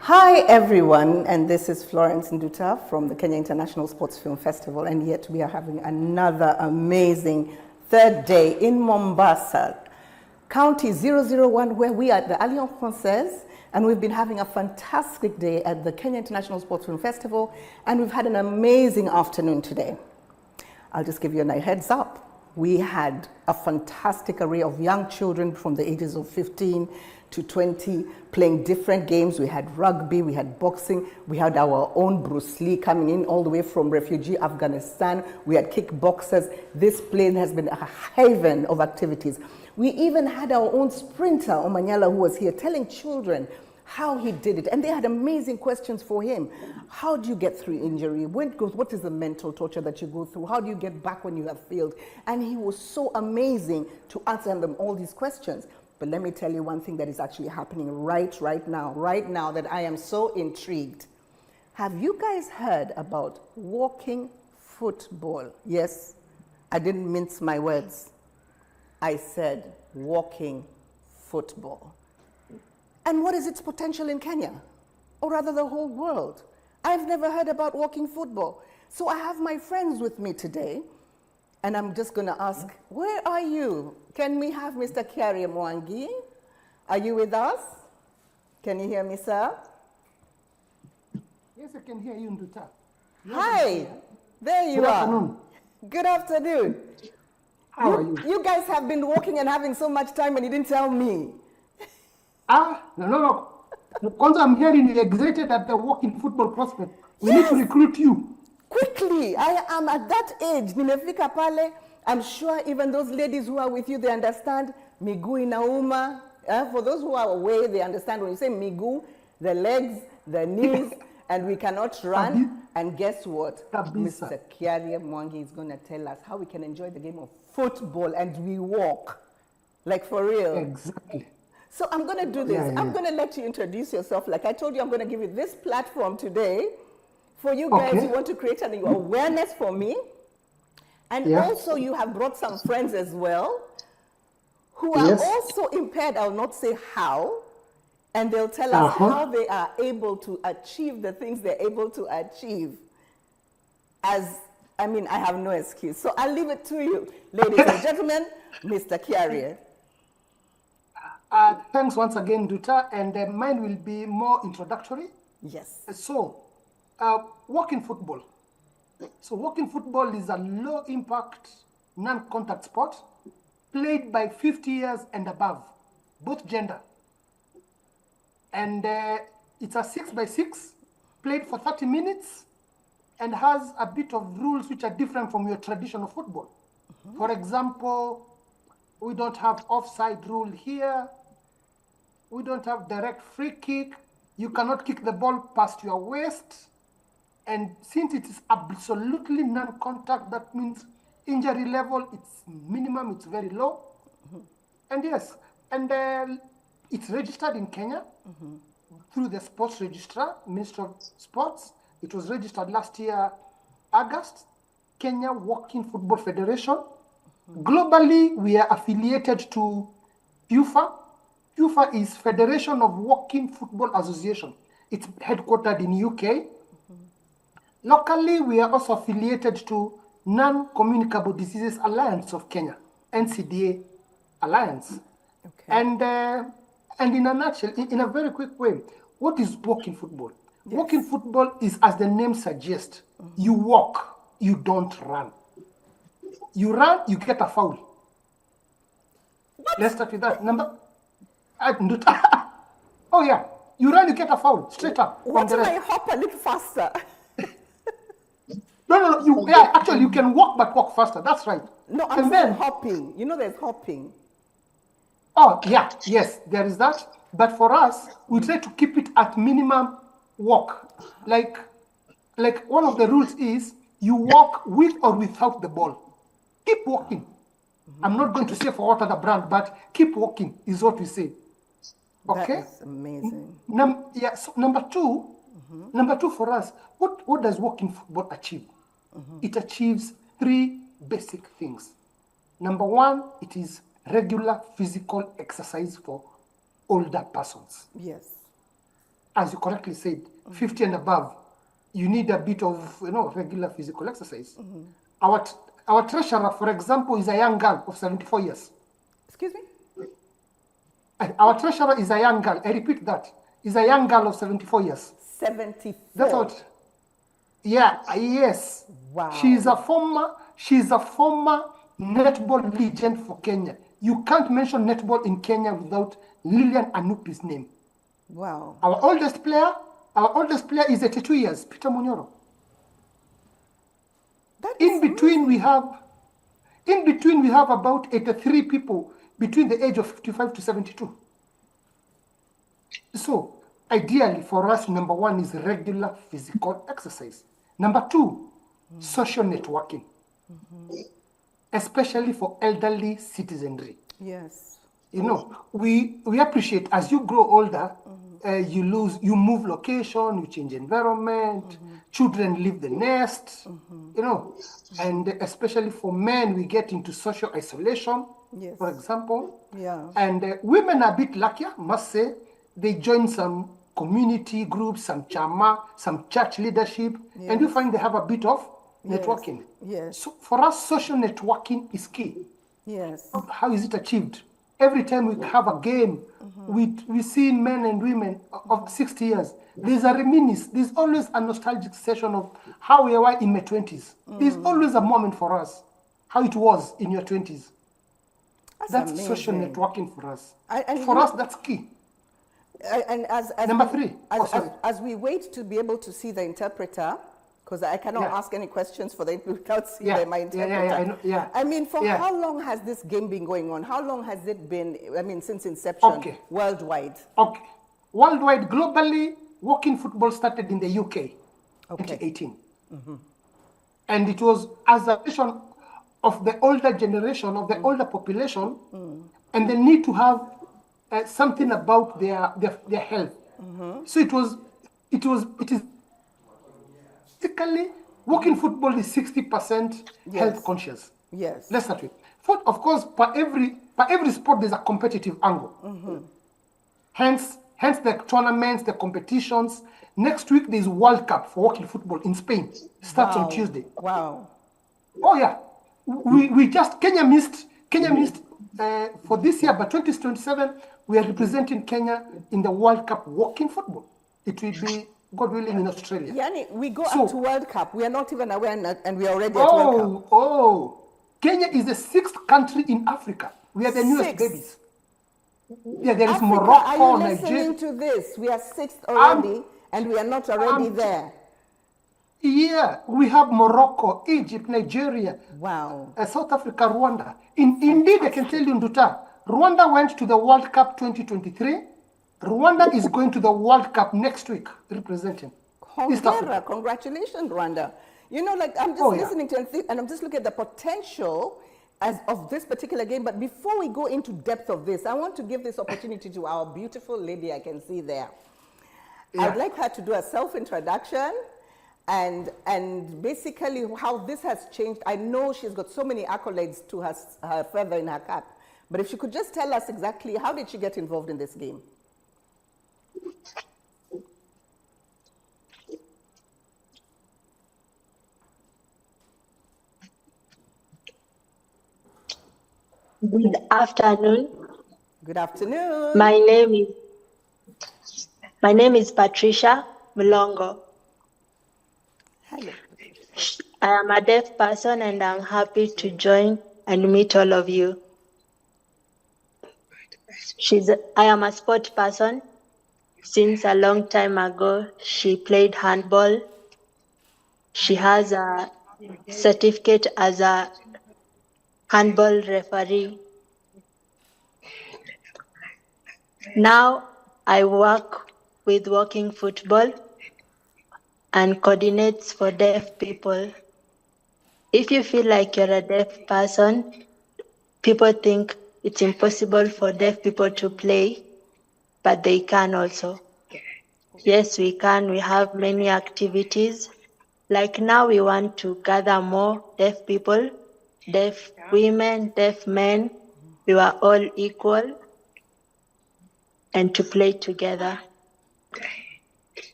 Hi everyone, and this is Florence Nduta from the Kenya International Sports Film Festival, and yet we are having another amazing third day in Mombasa, County 001, where we are at the Alliance Française, and we've been having a fantastic day at the Kenya International Sports Film Festival, and we've had an amazing afternoon today. I'll just give you a heads up. We had a fantastic array of young children from the ages of 15 to 20 playing different games. We had rugby, we had boxing, we had our own Bruce Lee coming in all the way from refugee Afghanistan. We had kickboxers. This place has been a haven of activities. We even had our own sprinter, Omanyala, who was here telling children how he did it. And they had amazing questions for him. How do you get through injury? What is the mental torture that you go through? How do you get back when you have failed? And he was so amazing to answer them all these questions. But let me tell you one thing that is actually happening right now that I am so intrigued. Have you guys heard about walking football? Yes, I didn't mince my words. I said walking football. And what is its potential in Kenya? Or rather the whole world? I've never heard about walking football. So I have my friends with me today, and I'm just going to ask, where are you? Can we have Mr. Kiarie Mwangi? Are you with us? Can you hear me, sir? Yes, I can hear you, Nduta. Hi, there you Good are. afternoon. Good afternoon. How are you? You guys have been walking and having so much time and you didn't tell me. No. Kwanza, I'm hearing you excited at the walking football prospect. We need to recruit you. Quickly, I am at that age. Nimefika pale. I'm sure even those ladies who are with you, they understand miguu inauma. For those who are away, they understand when you say miguu, the legs, the knees, and we cannot run. And guess what? Mr. Kiarie Mwangi is going to tell us how we can enjoy the game of football and we walk. Like for real. Exactly. So I'm going to do this. I'm going to let you introduce yourself. Like I told you, I'm going to give you this platform today for you guys who want to create an awareness for me. And also you have brought some friends as well who are also impaired. I'll not say how. And they'll tell us how they are able to achieve the things they're able to achieve. I have no excuse. So I'll leave it to you. Ladies and gentlemen, Mr. Kiarie. Thanks once again, Nduta, and mine will be more introductory. Yes. So, walking football. So walking football is a low-impact, non-contact sport played by 50 years and above, both gender. And it's a 6x6, played for 30 minutes, and has a bit of rules which are different from your traditional football. For example, we don't have offside rule here. We don't have direct free kick. You cannot kick the ball past your waist. And since it is absolutely non-contact, that means injury level, it's minimum, it's very low. And yes, and it's registered in Kenya through the sports registrar, Ministry of Sports. It was registered last year, August, Kenya Walking Football Federation. Globally, we are affiliated to FIFA. FIFA is Federation of Walking Football Association. It's headquartered in UK. Locally, we are also affiliated to Non-Communicable Diseases Alliance of Kenya, NCDA Alliance. Okay. And in a nutshell, in a very quick way, what is walking football? Yes. Walking football is, as the name suggests, you walk, you don't run. You run, you get a foul. What? Let's start with that. Oh yeah, you run, you get a foul, straight up. What if I hop a little faster? No. Actually, you can walk, but walk faster. That's right. No, I'm saying hopping. You know, there's hopping. Oh, yeah. Yes, there is that. But for us, we try to keep it at minimum walk. Like one of the rules is you walk with or without the ball. Keep walking. I'm not going to say for what other brand, but keep walking is what we say. Okay? That is amazing. So number two for us, what does walking football achieve? It achieves 3 basic things. Number 1, it is regular physical exercise for older persons. Yes. as you correctly said, 50 and above, you need a bit of regular physical exercise. Our treasurer, for example, is a young girl of 74 years. Excuse me? Our treasurer is a young girl. I repeat that. Is a young girl of 74 years. 74. That's what. Yeah. Yes. Wow. She's a former netball legend for Kenya. You can't mention netball in Kenya without Lilian Anupi's name. Wow. Our oldest player is 82 years, Peter Munyoro. In between we have about 83 people between the age of 55 to 72. So ideally for us, number one is regular physical exercise. Number two, social networking, especially for elderly citizenry. Yes. We appreciate as you grow older, you move location, you change environment, children leave the nest, and especially for men, we get into social isolation, for example. Yeah. And women are a bit luckier, must say. They join some community groups, some chama, some church leadership, and you find they have a bit of networking. Yes. So for us, social networking is key. Yes. How is it achieved? Every time we have a game, we see men and women of 60 years. There's a reminiscence. There's always a nostalgic session of how we were in my 20s. There's always a moment for us, how it was in your 20s. That's social networking for us. For us, that's key. And as Number three. As we wait to be able to see the interpreter, because I cannot ask any questions for them without seeing my interpreter. I mean, for how long has this game been going on? How long has it been, since inception, worldwide? Okay. Worldwide, globally, walking football started in the UK, 2018. And it was as a vision of the older generation, of the older population, and the need to have something about their health. So it is basically walking football is 60% health conscious. Yes. Let's start with. Of course, per every sport there's a competitive angle. Hence the tournaments, the competitions. Next week there's World Cup for walking football in Spain. Starts on Tuesday. Wow. Oh yeah. Kenya missed for this year, but 2027 we are representing Kenya in the World Cup walking football. It will be, God willing, in Australia. Yani, we go up to World Cup. We are not even aware, and we are already at World Cup. Kenya is the 6th country in Africa. We are the newest babies. Yeah, there is Africa, Morocco, are you Nigeria. listening to this? We are 6th already, and we are not already there. Yeah, we have Morocco, Egypt, Nigeria, South Africa, Rwanda. Indeed, I can tell you, Nduta, Rwanda went to the World Cup 2023. Rwanda is going to the World Cup next week, representing East Africa. Congratulations, Rwanda. I'm just listening to it, and I'm just looking at the potential of this particular game. But before we go into depth of this, I want to give this opportunity to our beautiful lady I can see there. I'd like her to do a self-introduction and basically how this has changed. I know she's got so many accolades to her feather in her cap, but if she could just tell us exactly how did she get involved in this game? Good afternoon. Good afternoon. My name is Patricia Mulongo. Hello. I am a deaf person and I'm happy to join and meet all of you. I am a sport person. Since a long time ago, she played handball. She has a certificate as a handball referee. Now I work with walking football and coordinates for deaf people. If you feel like you're a deaf person, people think it's impossible for deaf people to play, but they can also. Yes, we can. We have many activities. Like now we want to gather more deaf people, deaf women, deaf men. We were all equal and to play together.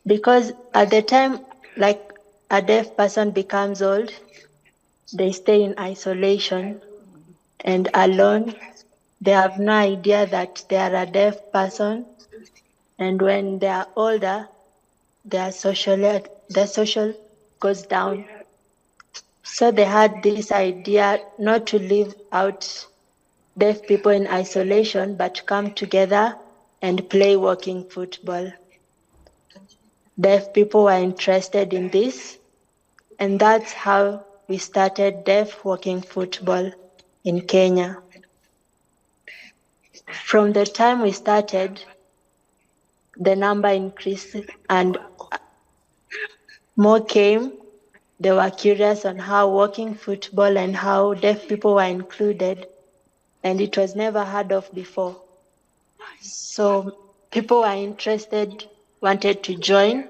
Because at the time, like a deaf person becomes old, they stay in isolation and alone. They have no idea that they are a deaf person. And when they are older, their social goes down. So they had this idea not to leave out deaf people in isolation, but come together and play walking football. Deaf people were interested in this, and that's how we started deaf walking football in Kenya. From the time we started, the number increased and more came. They were curious on how walking football and how deaf people were included, and it was never heard of before. So people were interested, wanted to join.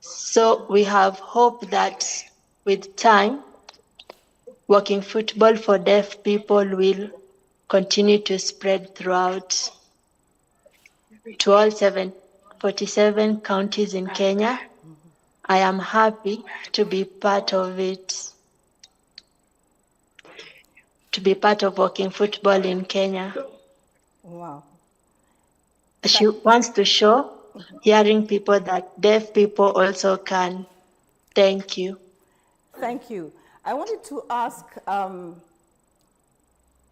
So we have hope that with time, walking football for deaf people will continue to spread throughout to all 47 counties in Kenya. I am happy to be part of it, to be part of walking football in Kenya. Wow. She wants to show hearing people that deaf people also can. Thank you. Thank you. I wanted to ask,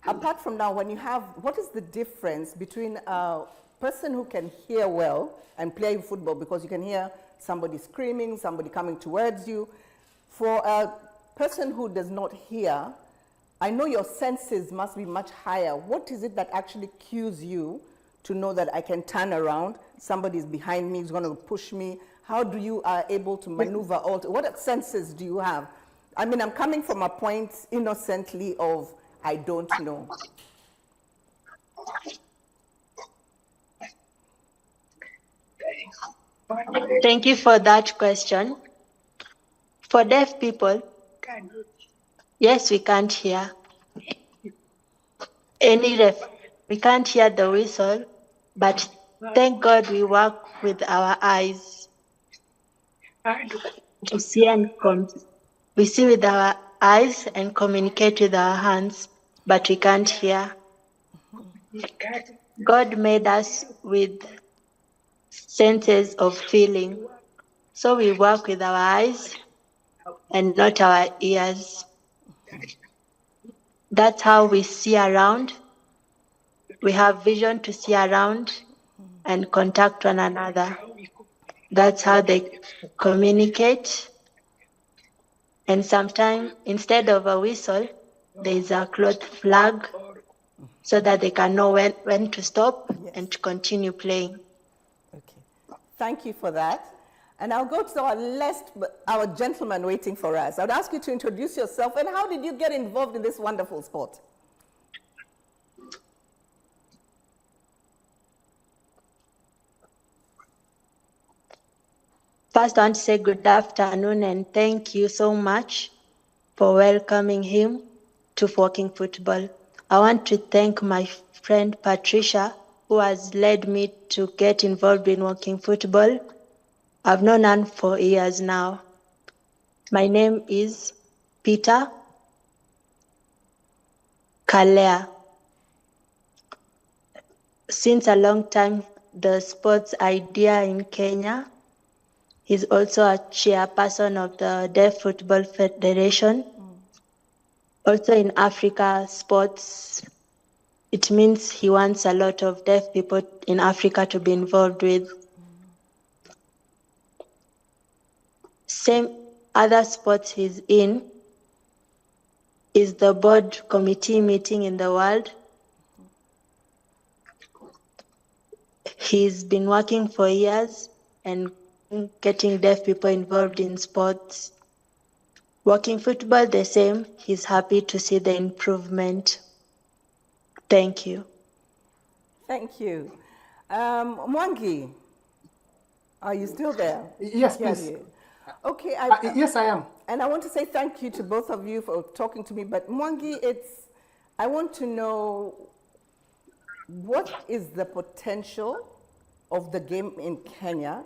apart from now, when you have, what is the difference between a person who can hear well and play football, because you can hear somebody screaming, somebody coming towards you. For a person who does not hear, I know your senses must be much higher. What is it that actually cues you to know that I can turn around, somebody's behind me, is going to push me? How do you are able to maneuver all? What senses do you have? I mean, I'm coming from a point innocently of I don't know. Thank you for that question. For deaf people, yes, we can't hear we can't hear the whistle, but thank God we work with our eyes to see and we see with our eyes and communicate with our hands, but we can't hear. God made us with senses of feeling, so we work with our eyes and not our ears. That's how we see around. We have vision to see around and contact one another. That's how they communicate. And sometimes, instead of a whistle, there is a cloth flag so that they can know when to stop and to continue playing. Okay. Thank you for that. And I'll go to our gentleman waiting for us. I'd ask you to introduce yourself and how did you get involved in this wonderful sport? First, I want to say good afternoon and thank you so much for welcoming him to Walking Football. I want to thank my friend Patricia, who has led me to get involved in Walking Football. I've known her for years now. My name is Peter Kalae. Since a long time, the sports idea in Kenya. He's also a chairperson of the Deaf Football Federation. Also in Africa, sports, it means he wants a lot of deaf people in Africa to be involved with. Same other sports he's in is the board committee meeting in the world. He's been working for years and getting deaf people involved in sports. Walking football, the same. He's happy to see the improvement. Thank you. Thank you. Mwangi, are you still there? Yes, please. Okay. Yes, I am. And I want to say thank you to both of you for talking to me. But Mwangi, I want to know what is the potential of the game in Kenya,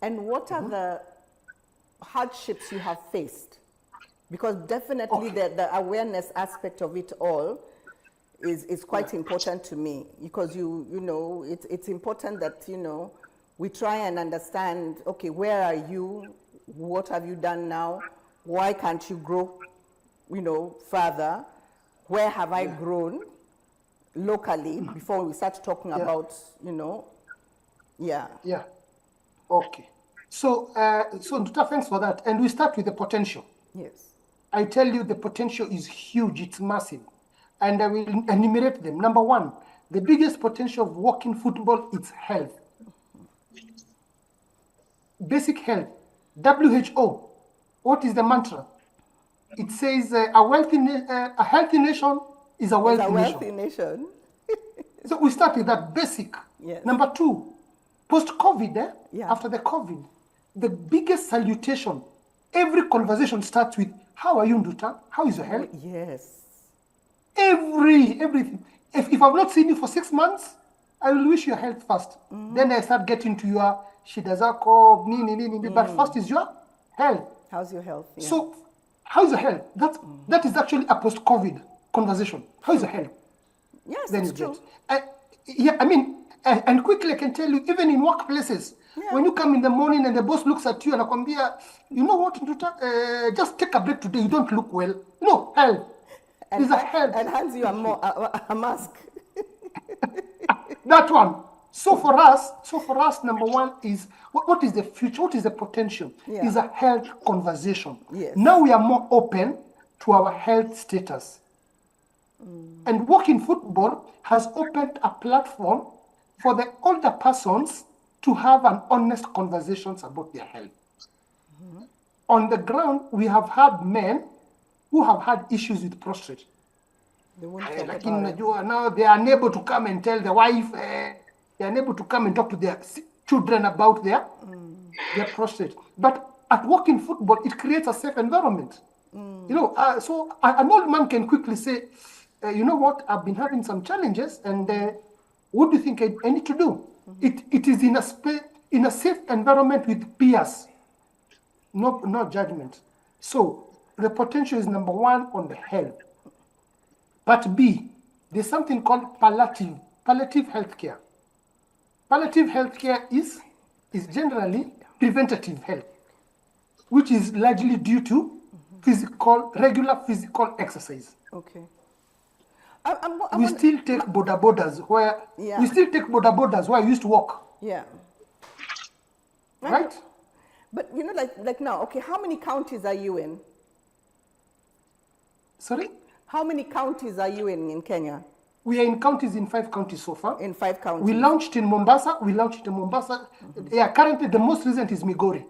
And what are the hardships you have faced? Because definitely the awareness aspect of it all is quite important to me, because you know it's important that we try and understand, okay, where are you, what have you done now, why can't you grow further, where have I grown locally before we start talking about Okay, so Nduta, thanks for that. And we start with the potential. Yes. I tell you, the potential is huge, it's massive. And I will enumerate them. Number one, the biggest potential of working football is health. Basic health. WHO, what is the mantra? It says a healthy nation is a wealthy nation. So we start with that basic. Yes. Number two, post-COVID, after the COVID, the biggest salutation, every conversation starts with, how are you, Nduta? How is your health? Oh, yes. Everything. If I've not seen you for 6 months, I will wish you health first. Then I start getting to your shidazako, but first is your health. How's your health? Yeah. So, how's your health? That is actually a post-COVID conversation. How's your health? Yes, Then it's true. And quickly I can tell you, even in workplaces, when you come in the morning and the boss looks at you and akwambia, you know what, Nduta, just take a break today, you don't look well. No, health. There's a health. And hands you a mask. That one. So for us, number one is, what is the future? What is the potential? Is a health conversation. Yes. Now we are more open to our health status. And working football has opened a platform for the older persons to have an honest conversations about their health. On the ground, we have had men who have had issues with prostate. Now they are unable to come and tell the wife, they are unable to come and talk to their children about their prostate. But at working football, it creates a safe environment. So an old man can quickly say, you know what, I've been having some challenges, and what do you think I need to do? It is in a safe environment with peers, no judgment. So the potential is number one on the health. Part B, there's something called palliative healthcare. Palliative healthcare is generally preventative health, which is largely due to regular physical exercise. Okay. We still take boda-bodas where I used to walk. Yeah. Right? But like now, okay, how many counties are you in? Sorry? How many counties are you in Kenya? We are in 5 counties so far. In 5 counties. We launched in Mombasa. Yeah, currently the most recent is Migori.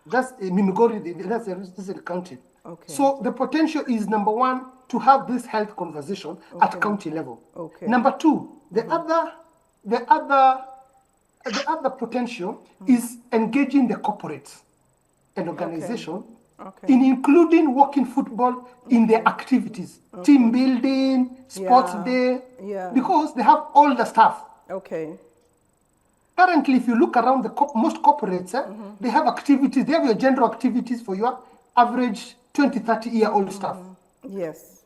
That's Migori, that's the county. Okay. So the potential is, number one, to have this health conversation at county level. Okay. Number two, the other potential is engaging the corporates and organization in including working football in their activities, team building, sports day, because they have all the stuff. Okay. Currently, if you look around most corporates, they have activities, they have your general activities for your average 20, 30-year-old staff. Yes.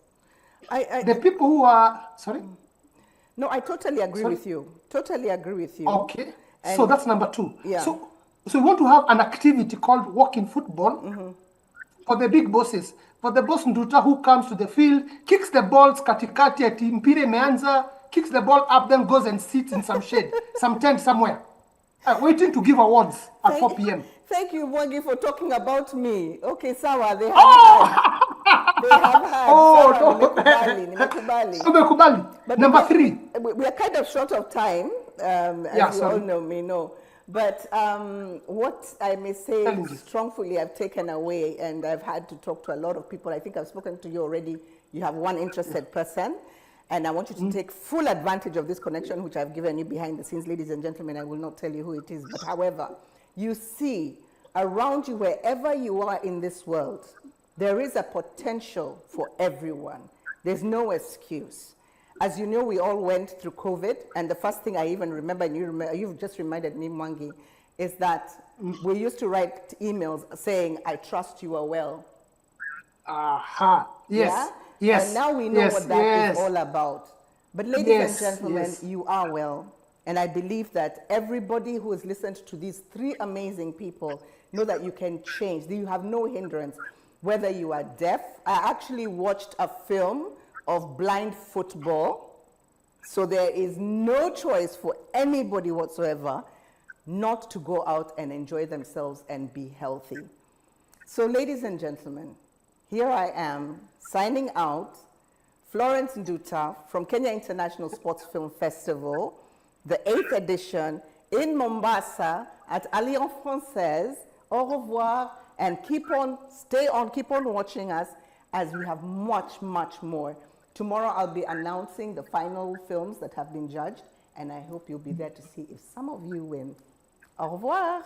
The people who are, sorry? No, I totally agree with you. Okay. And so that's number two. Yeah. So we want to have an activity called walking football for the big bosses. For the boss Nduta who comes to the field, kicks the balls katikati ati mpira imeanza, kicks the ball up, then goes and sits in some shade, some tent somewhere, waiting to give awards at 4 p.m. Thank you, Mwangi, for talking about me. Okay, sawa, they have nimekubali. But number 3. We are kind of short of time, as you all know. But what I may say strongly I've taken away, and I've had to talk to a lot of people. I think I've spoken to you already. You have one interested person, and I want you to take full advantage of this connection, which I've given you behind the scenes. Ladies and gentlemen, I will not tell you who it is, but however, you see around you, wherever you are in this world, there is a potential for everyone. There's no excuse. As you know, we all went through COVID, and the first thing I even remember, and you've just reminded me, Mwangi, is that we used to write emails saying, I trust you are well. Aha. Yes. Yeah? Yes. And now we know yes. what that is all about. But ladies and Yes, gentlemen, yes. you are well. And I believe that everybody who has listened to these three amazing people know that you can change, that you have no hindrance. Whether you are deaf, I actually watched a film of blind football. So there is no choice for anybody whatsoever not to go out and enjoy themselves and be healthy. So ladies and gentlemen, here I am signing out, Florence Nduta from Kenya International Sports Film Festival, the 8th edition in Mombasa at Alliance Française. Au revoir, and keep on watching us as we have much, much more. Tomorrow I'll be announcing the final films that have been judged, and I hope you'll be there to see if some of you win. Au revoir.